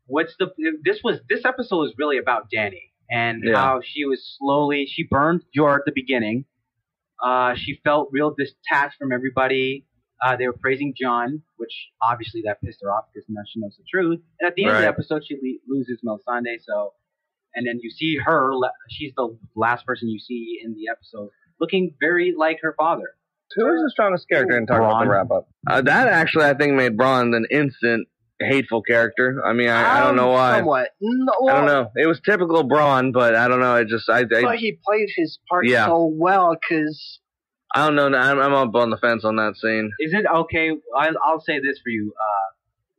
This episode was really about Dany and Yeah. how she burned Jor at the beginning. She felt real detached from everybody. They were praising Jon, which obviously that pissed her off because now she knows the truth. And at the end of the episode, she loses Melisandre. So, and then you see her. She's the last person you see in the episode, looking very like her father. Who is the strongest character in talking about the wrap up? That actually, I think, made Bronn an instant hateful character. I mean, I don't know why. Somewhat. No, I don't know. It was typical Bronn, but I don't know. But he played his part so well because. I don't know. I'm up on the fence on that scene. Is it okay? I'll say this for you,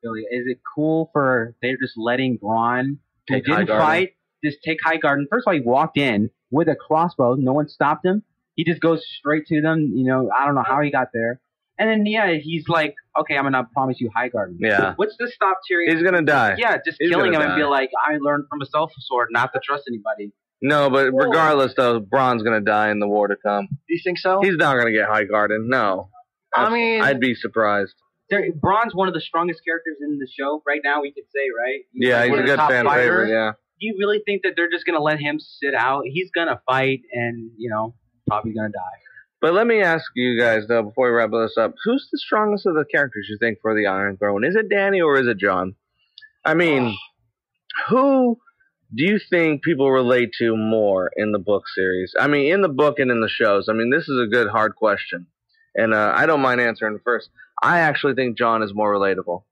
Billy. Is it cool for they're just letting Bronn, who didn't fight, just take Highgarden? First of all, he walked in with a crossbow. No one stopped him. He just goes straight to them. You know, I don't know how he got there. And then, he's like, okay, I'm going to promise you Highgarden. Yeah. What's the stop Tyrion? He's going to die. Yeah, just killing him and be like, I learned from a self-sword not to trust anybody. No, but regardless, though, Bronn's going to die in the war to come. You think so? He's not going to get Highgarden. No. I mean... I'd be surprised. Bronn's one of the strongest characters in the show right now, we could say, right? He's a good fan favorite, yeah. Do you really think that they're just going to let him sit out? He's going to fight and, probably going to die. But let me ask you guys, though, before we wrap this up, who's the strongest of the characters you think for the Iron Throne? Is it Dany or is it Jon? I mean, who do you think people relate to more in the book series? I mean, in the book and in the shows. I mean, this is a good, hard question. And I don't mind answering first. I actually think Jon is more relatable.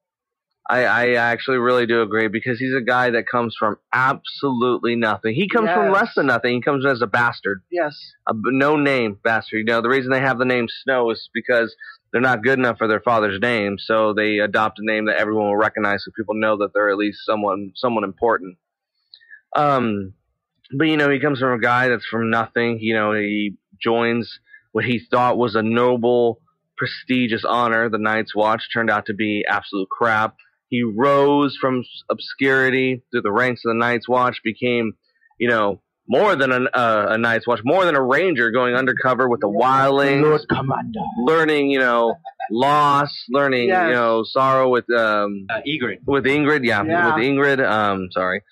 I actually really do agree because he's a guy that comes from absolutely nothing. He comes from less than nothing. He comes as a bastard. Yes. A no-name bastard. The reason they have the name Snow is because they're not good enough for their father's name, so they adopt a name that everyone will recognize so people know that they're at least someone important. But, he comes from a guy that's from nothing. He joins what he thought was a noble, prestigious honor. The Night's Watch turned out to be absolute crap. He rose from obscurity through the ranks of the Night's Watch, became, more than a Night's Watch, more than a ranger going undercover with the wildlings, Lord Commander. Learning, loss, learning, sorrow with Ygritte. With Ingrid, with Ingrid, sorry.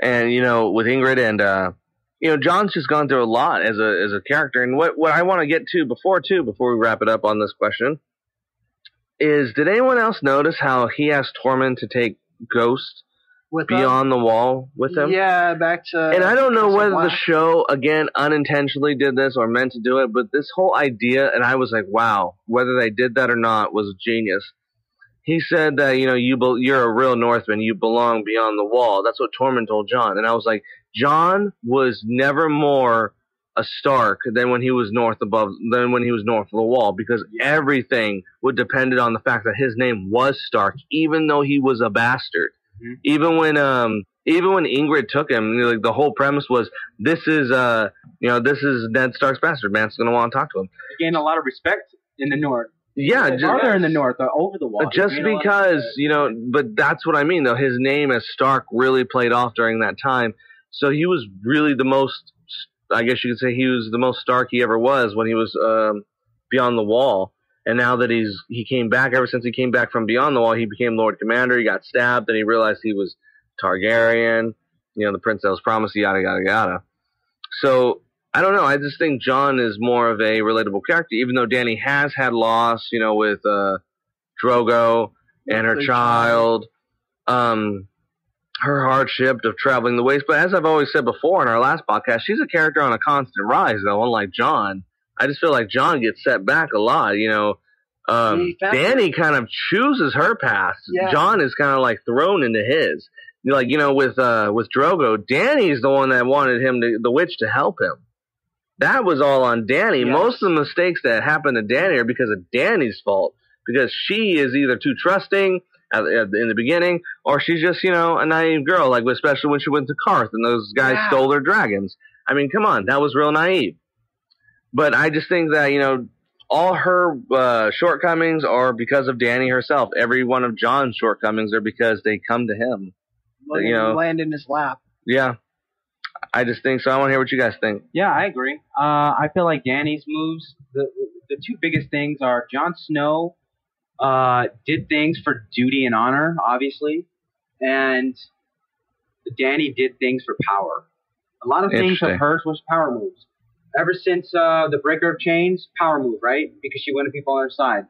And, with Ingrid and, Jon's just gone through a lot as a character. And what I want to get to before we wrap it up on this question is, did anyone else notice how he asked Tormund to take Ghost beyond the wall with him? Yeah, back to... And I don't know whether the show, again, unintentionally did this or meant to do it, but this whole idea, and I was like, wow, whether they did that or not was genius. He said that, you're a real Northman, you belong beyond the wall. That's what Tormund told Jon. And I was like, Jon was never more a Stark than when he was north of the wall, because everything would depended on the fact that his name was Stark, even though he was a bastard. Mm-hmm. Even when Ingrid took him, the whole premise was this is Ned Stark's bastard. Man's gonna want to talk to him. He gained a lot of respect in the North. Yeah, farther in the North, over the wall. Just because but that's what I mean though. His name as Stark really played off during that time. So he was really the most. I guess you could say he was the most Stark he ever was when he was beyond the wall. And now that he came back, ever since he came back from beyond the wall, he became Lord Commander. He got stabbed, and he realized he was Targaryen. The prince that was promised, yada yada yada. So I don't know. I just think Jon is more of a relatable character, even though Dany has had loss, with Drogo and her child. Her hardship of traveling the ways. But as I've always said before in our last podcast, she's a character on a constant rise, though, unlike Jon. I just feel like Jon gets set back a lot, Dany kind of chooses her path. Yeah. Jon is kind of like thrown into his. With Drogo, Dany's the one that wanted the witch to help him. That was all on Dany. Yes. Most of the mistakes that happen to Dany are because of Dany's fault. Because she is either too trusting in the beginning, or she's just, a naive girl, especially when she went to Karth and those guys stole their dragons. I mean, come on, that was real naive. But I just think that, all her shortcomings are because of Dany herself. Every one of Jon's shortcomings are because they come to him. Land in his lap. Yeah. I just think so. I want to hear what you guys think. Yeah, I agree. I feel like Dany's moves, the two biggest things are Jon Snow did things for duty and honor, obviously, and Dany did things for power. A lot of things of hers was power moves. Ever since the Breaker of Chains, power move, right? Because she wanted people on her side.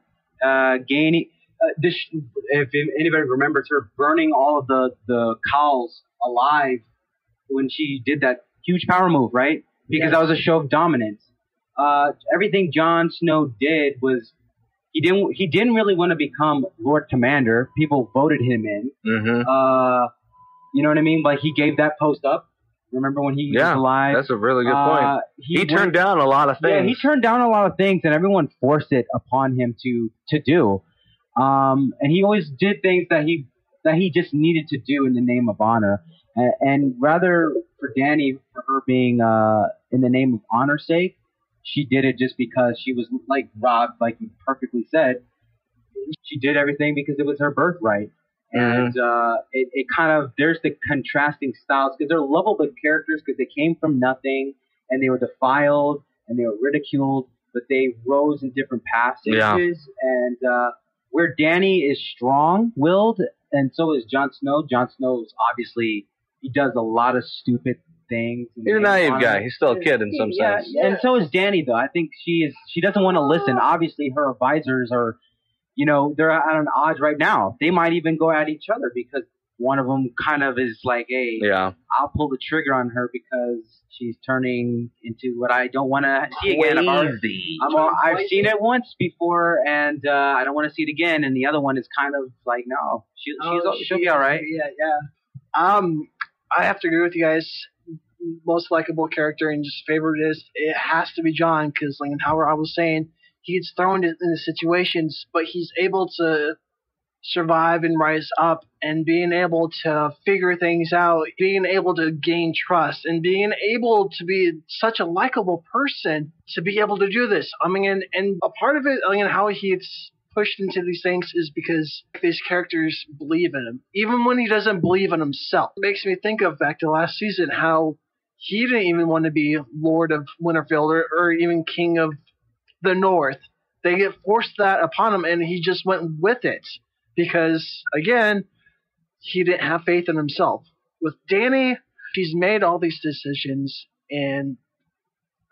Gaining, if anybody remembers her burning all of the cows alive when she did that huge power move, right? Because that was a show of dominance. Everything Jon Snow did was he didn't really want to become Lord Commander. People voted him in. Mm-hmm. You know what I mean? Like he gave that post up. Remember when he was alive? That's a really good point. He turned down a lot of things. Yeah, he turned down a lot of things, and everyone forced it upon him to do. And he always did things that he just needed to do in the name of honor. And rather for Dany, for her being in the name of honor's sake, she did it just because she was like Rob, like you perfectly said. She did everything because it was her birthright. And it kind of, there's the contrasting styles because they're lovable characters because they came from nothing and they were defiled and they were ridiculed, but they rose in different passages. And where Dany is strong-willed, and so is Jon Snow. Jon Snow is obviously, he does a lot of stupid things. He's a naive guy. He's still a kid in some sense. And so is Dany, though. I think she doesn't want to listen. Obviously, her advisors are, you know, they're at an odds right now. They might even go at each other because one of them kind of is like, hey, I'll pull the trigger on her because she's turning into what I don't want to see again. I've seen it once before, and I don't want to see it again. And the other one is kind of like, no, she'll be all right. Yeah. I have to agree with you guys. Most likable character and just favorite is it has to be Jon because, like how I was saying, he gets thrown into situations, but he's able to survive and rise up and being able to figure things out, being able to gain trust, and being able to be such a likable person to be able to do this. I mean, and a part of it, I mean, how he gets pushed into these things is because these characters believe in him, even when he doesn't believe in himself. It makes me think of back to last season how he didn't even want to be Lord of Winterfell or even King of the North. They get forced that upon him, and he just went with it because, again, he didn't have faith in himself. With Dany, she's made all these decisions, and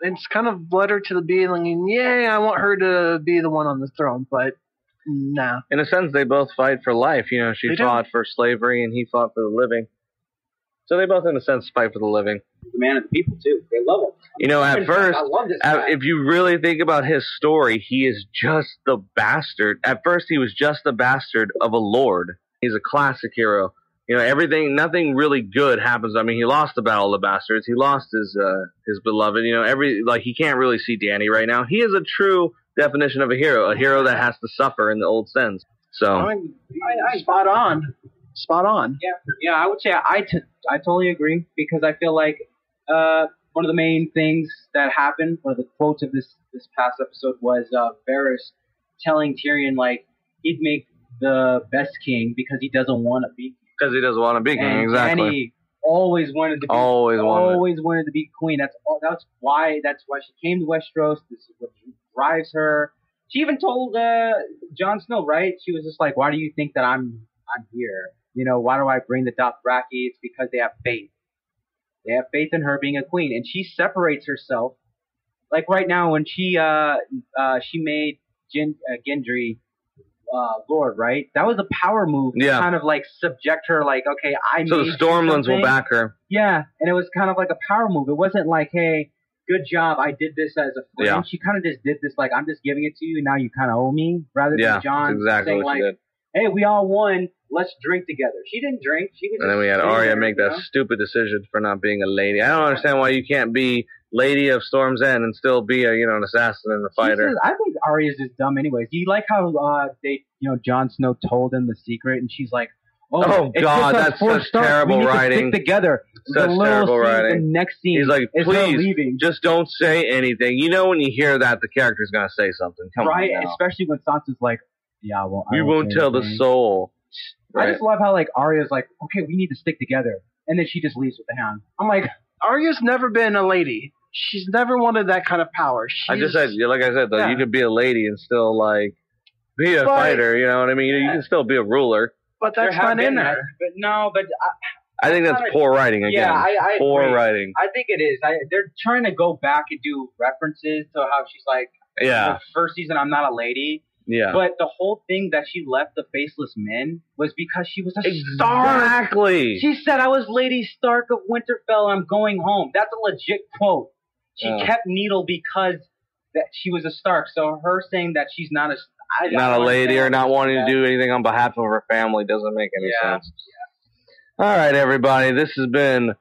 it's kind of led her to the being like, I want her to be the one on the throne, but nah. In a sense, they both fight for life. You know, she fought for slavery, and he fought for the living. So they both, in a sense, fight for the living. The man of the people, too. They love him. You know, at first, if you really think about his story, he is just the bastard. At first, he was just the bastard of a lord. He's a classic hero. You know, nothing really good happens. I mean, he lost the Battle of the Bastards. He lost his beloved. You know, he can't really see Dany right now. He is a true definition of a hero that has to suffer in the old sense. So, I spot on. Spot on. Yeah, I would say I totally agree because I feel like one of the main things that happened, one of the quotes of this past episode was Varys telling Tyrion like he'd make the best king because he doesn't want to be king. Because he doesn't want to be king, exactly. And he always wanted to be wanted to be queen. That's why she came to Westeros. This is what drives her. She even told Jon Snow, right? She was just like, "Why do you think that I'm here? You know, why do I bring the Dothraki? It's because they have faith. They have faith in her being a queen." And she separates herself. Like right now when she made Gendry Lord, right? That was a power move to kind of like subject her like, okay, so the Stormlands will back her. Yeah, and it was kind of like a power move. It wasn't like, hey, good job, I did this as a friend. Yeah. She kind of just did this like, I'm just giving it to you, now you kind of owe me, rather than Jon saying like, hey, we all won, let's drink together. She didn't drink. And then we had Arya make that stupid decision for not being a lady. I don't understand why you can't be Lady of Storm's End and still be an assassin and a fighter. I think Arya's just dumb anyways. Do you like how Jon Snow told him the secret and she's like, oh God, that's such terrible writing. Stick together. Such terrible writing. The next scene, he's like, please, just don't say anything. You know when you hear that, the character's going to say something. Come on now. Especially when Sansa's like, yeah, well, you won't tell the soul. Right? I just love how like Arya's like, okay, we need to stick together, and then she just leaves with the Hound. I'm like, Arya's never been a lady. She's never wanted that kind of power. I just said, like I said, though, you could be a lady and still like be a fighter. You know what I mean? You can still be a ruler. But that's not in her. But no, but I think that's poor writing again. Yeah, I poor agree. writing. I think it is. They're trying to go back and do references to how she's like, yeah, the first season, I'm not a lady. Yeah. But the whole thing that she left the Faceless Men was because she was a Stark. She said, I was Lady Stark of Winterfell, I'm going home. That's a legit quote. She kept Needle because that she was a Stark. So her saying that she's not a lady or not wanting to do anything on behalf of her family doesn't make any sense. Yeah. All right, everybody. This has been...